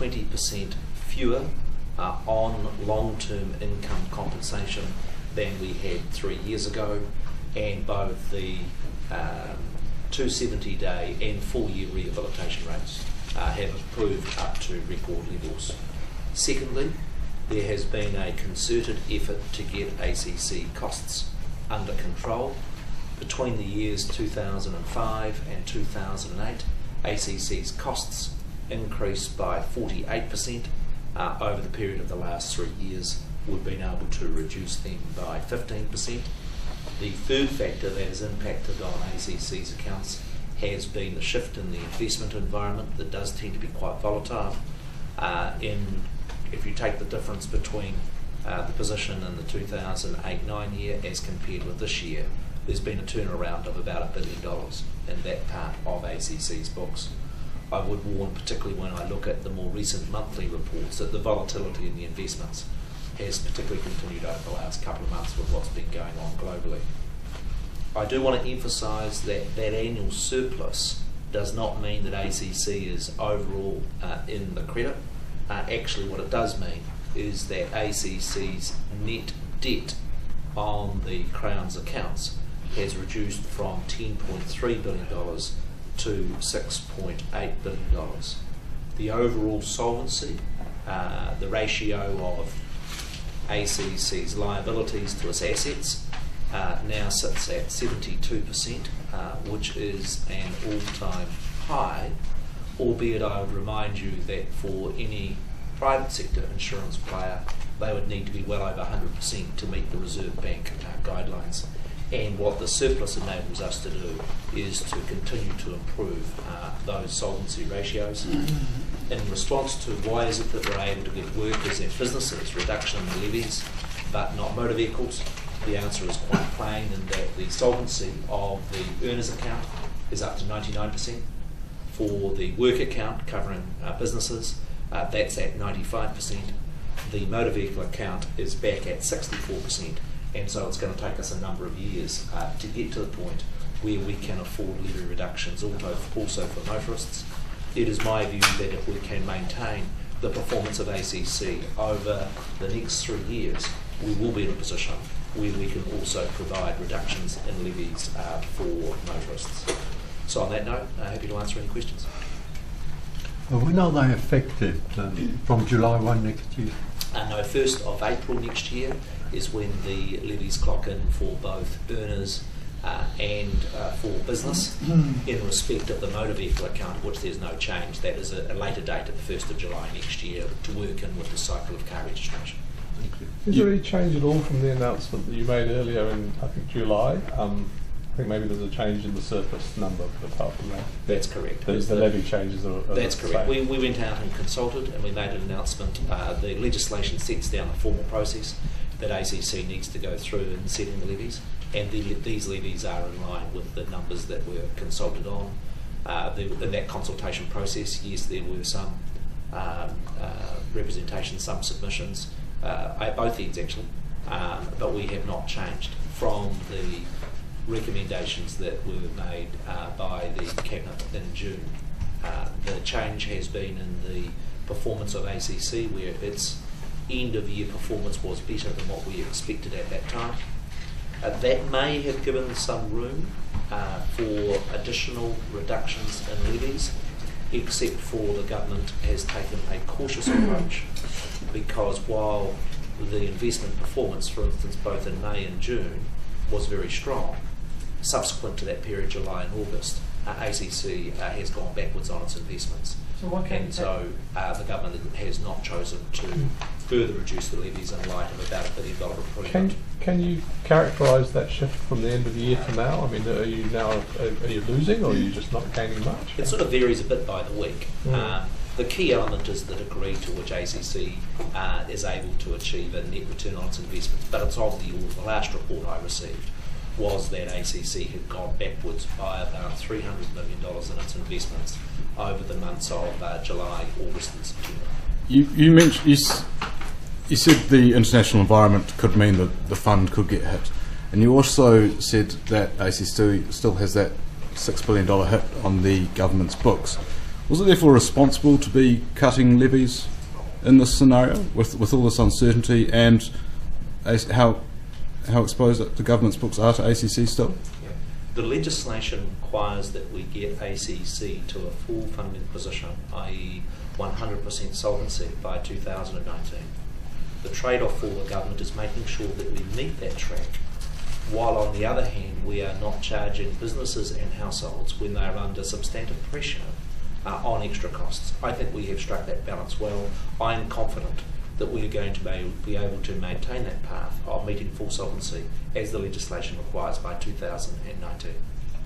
20% fewer on long-term income compensation than we had 3 years ago, and both the 270-day and full-year rehabilitation rates have improved up to record levels. Secondly, there has been a concerted effort to get ACC costs under control. Between the years 2005 and 2008, ACC's costs increased by 48%. Over the period of the last 3 years, we've been able to reduce them by 15%. The third factor that has impacted on ACC's accounts has been the shift in the investment environment that does tend to be quite volatile. If you take the difference between the position in the 2008-9 year as compared with this year, there's been a turnaround of about $1 billion in that part of ACC's books. I would warn, particularly when I look at the more recent monthly reports, that the volatility in the investments has particularly continued over the last couple of months with what's been going on globally. I do want to emphasise that that annual surplus does not mean that ACC is overall in the credit. Actually, what it does mean is that ACC's net debt on the Crown's accounts has reduced from $10.3 billion to $6.8 billion. The overall solvency, the ratio of ACC's liabilities to its assets, now sits at 72%, which is an all-time high, albeit I would remind you that for any private sector insurance player, they would need to be well over 100% to meet the Reserve Bank guidelines. And what the surplus enables us to do is to continue to improve those solvency ratios. In response to why is it that we're able to give workers and businesses reduction in levies but not motor vehicles, the answer is quite plain in that the solvency of the earners account is up to 99%. For the work account covering businesses, that's at 95%. The motor vehicle account is back at 64%. And so it's going to take us a number of years to get to the point where we can afford levy reductions also for motorists. It is my view that if we can maintain the performance of ACC over the next 3 years, we will be in a position where we can also provide reductions in levies for motorists. So on that note, happy to answer any questions. When are they effective? From July 1 next year? No, 1st of April next year is when the levies clock in for both earners and for business. In respect of the motor vehicle account, of which there's no change, that is a later date at the 1st of July next year to work in with the cycle of car registration. Thank you. Is there any change at all from the announcement that you made earlier in, I think, July? I think maybe there's a change in the surplus number, but apart from that, that's correct. The levy changes are that's correct. We went out and consulted, and we made an announcement. The legislation sets down a formal process that ACC needs to go through in setting the levies, and these levies are in line with the numbers that were consulted on. In that consultation process, yes, there were some representation, some submissions, at both ends actually, but we have not changed from the recommendations that were made by the Cabinet in June. The change has been in the performance of ACC, where its end of year performance was better than what we expected at that time. That may have given some room for additional reductions in levies, except for the government has taken a cautious approach, because while the investment performance, for instance, both in May and June was very strong, subsequent to that period, July and August, ACC has gone backwards on its investments. So the government has not chosen to further reduce the levies in light of about $1 billion improvement. Can you characterise that shift from the end of the year to now? I mean, are you losing, or are you just not gaining much? It sort of varies a bit by the week. The key element is the degree to which ACC is able to achieve a net return on its investments, but it's of the order. The last report I received was that ACC had gone backwards by about $300 million in its investments over the months of July, August and September. You mentioned, you said the international environment could mean that the fund could get hit, and you also said that ACC still has that $6 billion hit on the government's books. Was it therefore responsible to be cutting levies in this scenario with all this uncertainty and how exposed the government's books are to ACC still? Yeah. The legislation requires that we get ACC to a full funding position, i.e. 100% solvency by 2019. The trade-off for the government is making sure that we meet that track, while on the other hand we are not charging businesses and households when they are under substantive pressure on extra costs. I think we have struck that balance well. I am confident that we are going to be able to maintain that path of meeting full solvency as the legislation requires by 2019.